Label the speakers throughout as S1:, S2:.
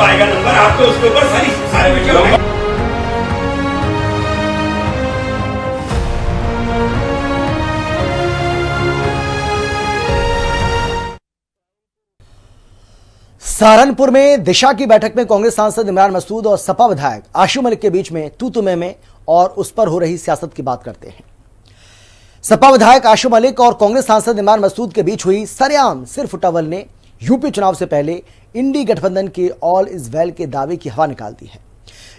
S1: आएगा नंबर आपको उसके ऊपर सारे विषय
S2: सहारनपुर में दिशा की बैठक में कांग्रेस सांसद इमरान मसूद और सपा विधायक आशू मलिक के बीच में तू में और उस पर हो रही सियासत की बात करते हैं। सपा विधायक आशू मलिक और कांग्रेस सांसद इमरान मसूद के बीच हुई सरेआम सिर फुटावल ने यूपी चुनाव से पहले इंडी गठबंधन के ऑल इज वेल के दावे की हवा निकाल दी है।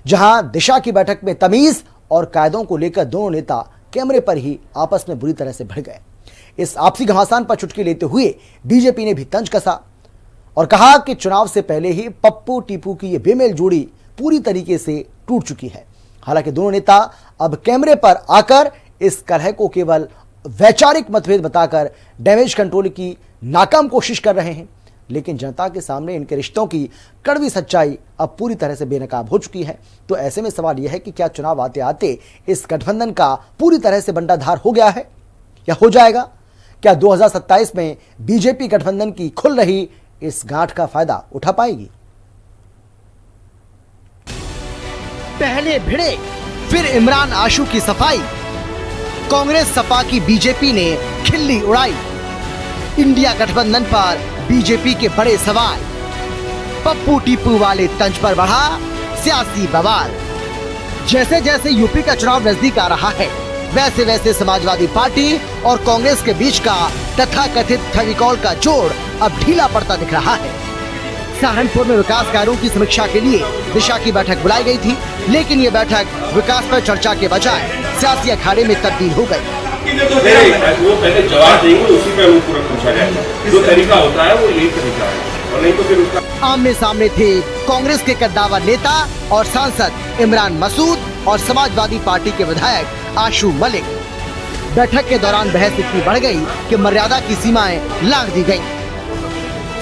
S2: जहां दिशा की बैठक में तमीज और कायदों को लेकर दोनों नेता कैमरे पर ही आपस में बुरी तरह से भिड़ गए। इस आपसी घमासान पर चुटकी लेते हुए बीजेपी ने भी तंज कसा और कहा कि चुनाव से पहले ही पप्पू टीपू की यह बेमेल जोड़ी पूरी तरीके से टूट चुकी है। हालांकि दोनों नेता अब कैमरे पर आकर इस कलह को केवल वैचारिक मतभेद बताकर डैमेज कंट्रोल की नाकाम कोशिश कर रहे हैं, लेकिन जनता के सामने इनके रिश्तों की कड़वी सच्चाई अब पूरी तरह से बेनकाब हो चुकी है। तो ऐसे में सवाल यह है कि क्या चुनाव आते आते इस गठबंधन का पूरी तरह से बंटाधार हो गया है या हो जाएगा? क्या 2027 में बीजेपी गठबंधन की खुल रही इस गांठ का फायदा उठा पाएगी? पहले भिड़े फिर इमरान आशू की सफाई, कांग्रेस सपा की बीजेपी ने खिल्ली उड़ाई। इंडिया गठबंधन पर बीजेपी के बड़े सवाल, पप्पू टीपू वाले तंज पर बढ़ा सियासी बवाल। जैसे जैसे यूपी का चुनाव नजदीक आ रहा है, वैसे वैसे समाजवादी पार्टी और कांग्रेस के बीच का तथाकथित फेविकॉल का जोड़ अब ढीला पड़ता दिख रहा है। सहारनपुर में विकास कार्यों की समीक्षा के लिए दिशा की बैठक बुलाई गई थी, लेकिन ये बैठक विकास पर चर्चा के बजाय सियासी अखाड़े में तब्दील हो गई।
S3: वो पहले जवाब देंगे, उसी पे वो पूरा पूछा जाएगा। जो तरीका होता है वो यही तरीका है, और नहीं तो फिर उसका
S2: आमने सामने थे कांग्रेस के कद्दावर नेता और सांसद इमरान मसूद और समाजवादी पार्टी के विधायक आशू मलिक। बैठक के दौरान बहस इतनी बढ़ गई कि मर्यादा की सीमाएं लांघ दी गईं।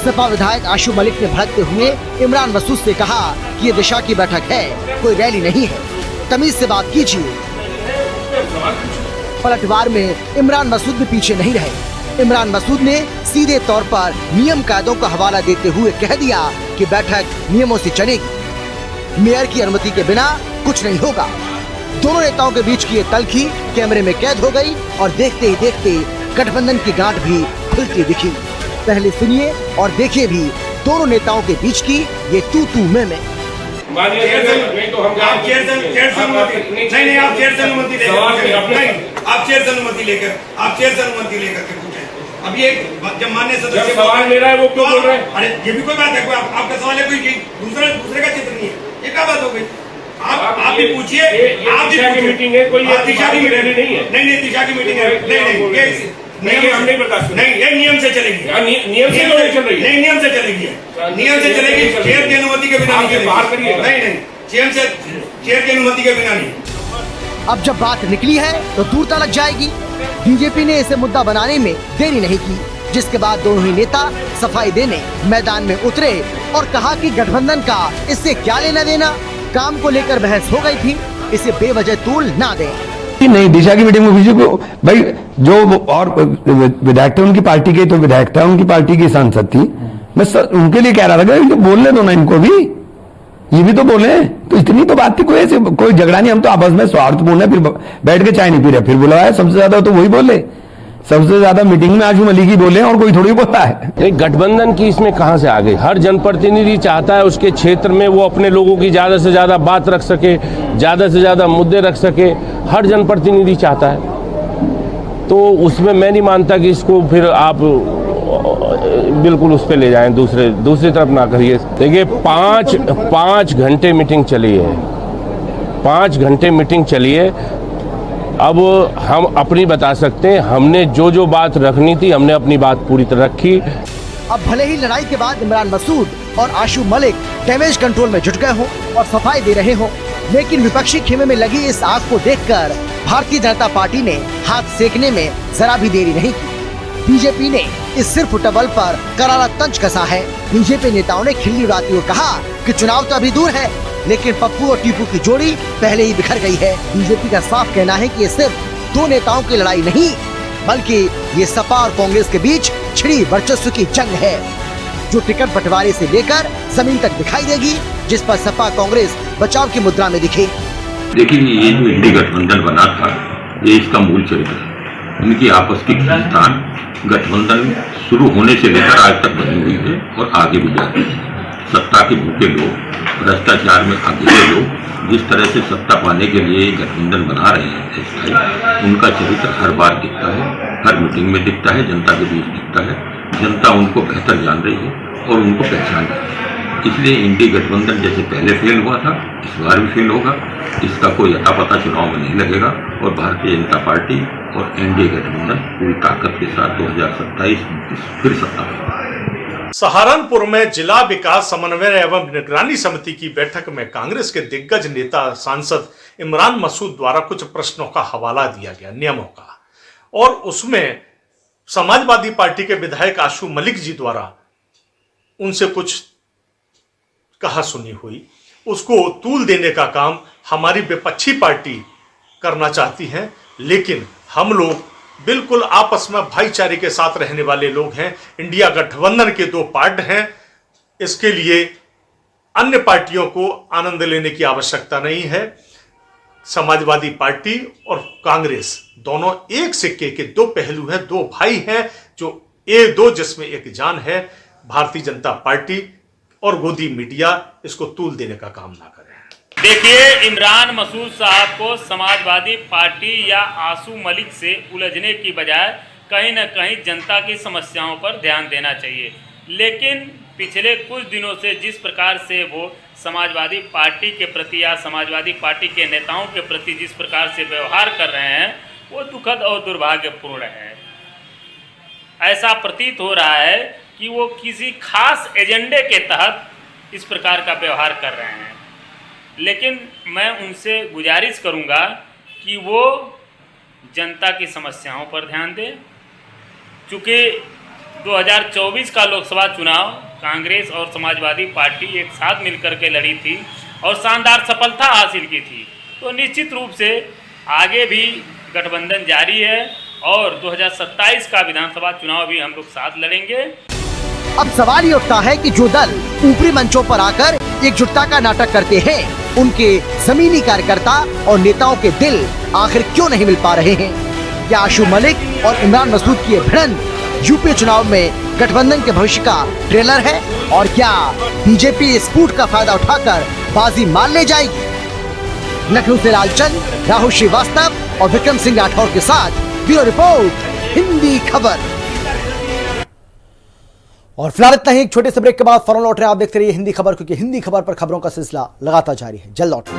S2: सपा विधायक आशू मलिक ने भड़कते हुए इमरान मसूद से कहा कि ये दिशा की बैठक है, कोई रैली नहीं है, तमीज से बात कीजिए। पलटवार में इमरान मसूद भी पीछे नहीं रहे। इमरान मसूद ने सीधे तौर पर नियम कायदों का हवाला देते हुए कह दिया कि बैठक नियमों से चलेगी, मेयर की अनुमति के बिना कुछ नहीं होगा। दोनों नेताओं के बीच की ये तल्खी कैमरे में कैद हो गई और देखते ही देखते गठबंधन की गांठ भी खुलती दिखी। पहले सुनिए और देखिए भी दोनों नेताओं के बीच की ये तू में।
S1: नहीं तो हम आप चेयर से अनुमति लेकर के पूछे। अब ये जब मान्य सदस्य
S3: सवाल मेरा है, वो क्यों बोल रहे हैं?
S1: अरे ये भी कोई बात है, आपका सवाल है, कोई दूसरे का चित्र नहीं है, ये क्या बात हो गई? आप भी पूछिए। आप दिशा की मीटिंग है, कोई दिशा की मीटिंग नहीं है। नहीं दिशा की मीटिंग है, नहीं हम नहीं बर्दाश्त, नहीं ये नियम से चलेगी। नियम से चल रही है, नहीं नियम से चलेगी, नियम से चलेगी। चेयर की अनुमति के बिना नहीं, बाहर करिए। नहीं चेयर की अनुमति के बिना नहीं।
S2: अब जब बात निकली है तो दूर तक लग जाएगी। बीजेपी ने इसे मुद्दा बनाने में देरी नहीं की, जिसके बाद दोनों ही नेता सफाई देने मैदान में उतरे और कहा कि गठबंधन का इससे क्या लेना देना। काम को लेकर बहस हो गई थी, इसे बेवजह तूल ना दें।
S4: नहीं, दिशा की मीटिंग में बीजेपी को भाई जो और विधायक थे उनकी पार्टी के, तो विधायक था उनकी पार्टी की सांसद थी, मैं उनके लिए कह रहा था कि बोलने दो ना इनको भी, ये भी तो बोले। तो इतनी तो बात थी, कोई झगड़ा नहीं, हम तो आपस में स्वार्थपूर्ण है। फिर बैठ के चाय नहीं पी रहे, फिर बुलाया सबसे ज्यादा तो वही बोले, सबसे ज्यादा मीटिंग में आशू मलिक ही बोले और कोई थोड़ी बोलता है।
S3: गठबंधन की इसमें कहां से आ गई? हर जनप्रतिनिधि चाहता है उसके क्षेत्र में वो अपने लोगों की ज्यादा से ज्यादा बात रख सके, ज्यादा से ज्यादा मुद्दे रख सके, हर जनप्रतिनिधि चाहता है। तो उसमें मैं नहीं मानता कि इसको फिर आप बिल्कुल उस पर ले जाएं, दूसरी तरफ ना करिए। देखिए 5 घंटे मीटिंग चली है, 5 घंटे मीटिंग चली है। अब हम अपनी बता सकते हैं, हमने जो बात रखनी थी हमने अपनी बात पूरी तरह रखी।
S2: अब भले ही लड़ाई के बाद इमरान मसूद और आशू मलिक डैमेज कंट्रोल में जुट गए हों और सफाई दे रहे हों, लेकिन विपक्षी खेमे में लगी इस आग को देखकर भारतीय जनता पार्टी ने हाथ सेकने में जरा भी देरी नहीं की। बीजेपी ने इस सिर फुटबॉल पर करारा तंज कसा है। बीजेपी नेताओं ने खिल्ली उड़ाते हुए कहा कि चुनाव तो अभी दूर है, लेकिन पप्पू और टीपू की जोड़ी पहले ही बिखर गई है। बीजेपी का साफ कहना है कि ये सिर्फ दो नेताओं की लड़ाई नहीं, बल्कि ये सपा और कांग्रेस के बीच छिड़ी वर्चस्व की जंग है। जो टिकट बंटवारे से लेकर जमीन तक दिखाई देगी, जिस पर सपा कांग्रेस बचाव की मुद्रा में दिखे।
S5: देखिए, ये जो इंडी गठबंधन बना था, ये इसका मूल चरित्र है। इनकी आपस की खींचतान गठबंधन शुरू होने से लेकर आज तक बनी हुई है और आगे भी जाती है। सत्ता के भूखे लोग, भ्रष्टाचार में आगे लोग जिस तरह से सत्ता पाने के लिए गठबंधन बना रहे हैं, उनका चरित्र हर बार दिखता है, हर मीटिंग में दिखता है, जनता के बीच दिखता है। जनता उनको बेहतर जान रही है और उनको पहचान रही है। इसलिए इंडी गठबंधन जैसे पहले फेल हुआ था, इस बार भी फेल होगा। इसका कोई अता पता चुनाव में नहीं लगेगा और भारतीय जनता पार्टी और एनडीए गठबंधन पूरी ताकत के साथ 2027 फिर सत्ता में।
S6: सहारनपुर में जिला विकास समन्वय एवं निगरानी समिति की बैठक में कांग्रेस के दिग्गज नेता सांसद इमरान मसूद द्वारा कुछ प्रश्नों का हवाला दिया गया, नियमों का, और उसमें समाजवादी पार्टी के विधायक आशु मलिक जी द्वारा उनसे कुछ कहा सुनी हुई। उसको तूल देने का काम हमारी विपक्षी पार्टी करना चाहती है, लेकिन हम लोग बिल्कुल आपस में भाईचारे के साथ रहने वाले लोग हैं। इंडिया गठबंधन के दो पार्ट हैं, इसके लिए अन्य पार्टियों को आनंद लेने की आवश्यकता नहीं है। समाजवादी पार्टी और कांग्रेस दोनों एक सिक्के के दो पहलू हैं, दो भाई हैं, जो दो जिसमें एक जान है। भारतीय जनता पार्टी और गोदी मीडिया इसको तूल देने का काम ना करें।
S7: देखिए, इमरान मसूद साहब को समाजवादी पार्टी या आशु मलिक से उलझने की बजाय कहीं न कहीं जनता की समस्याओं पर ध्यान देना चाहिए। लेकिन पिछले कुछ दिनों से जिस प्रकार से वो समाजवादी पार्टी के प्रति या समाजवादी पार्टी के नेताओं के प्रति जिस प्रकार से व्यवहार कर रहे हैं, वो दुखद और दुर्भाग्यपूर्ण है। ऐसा प्रतीत हो रहा है कि वो किसी खास एजेंडे के तहत इस प्रकार का व्यवहार कर रहे हैं। लेकिन मैं उनसे गुजारिश करूंगा कि वो जनता की समस्याओं पर ध्यान दें। चूँकि 2024 का लोकसभा चुनाव कांग्रेस और समाजवादी पार्टी एक साथ मिलकर के लड़ी थी और शानदार सफलता हासिल की थी, तो निश्चित रूप से आगे भी गठबंधन जारी है और 2027 का विधानसभा चुनाव भी हम लोग साथ लड़ेंगे।
S2: अब सवाल ये उठता है कि जो दल ऊपरी मंचों पर आकर एकजुटता का नाटक करते हैं, उनके जमीनी कार्यकर्ता और नेताओं के दिल आखिर क्यों नहीं मिल पा रहे हैं? क्या आशु मलिक और इमरान मसूद की ये भिड़ंत यूपी चुनाव में गठबंधन के भविष्य का ट्रेलर है? और क्या बीजेपी इस फूट का फायदा उठाकर बाजी मार ले जाएगी? लखनऊ से लालचंद, राहुल श्रीवास्तव और विक्रम सिंह राठौर के साथ ब्यूरो रिपोर्ट, हिंदी खबर। और फिलहाल इतना ही। एक छोटे से ब्रेक के बाद फौरन लौट रहे हैं। आप देखते रहिए हिंदी खबर, क्योंकि हिंदी खबर पर खबरों का सिलसिला लगातार जारी है। जल्द लौट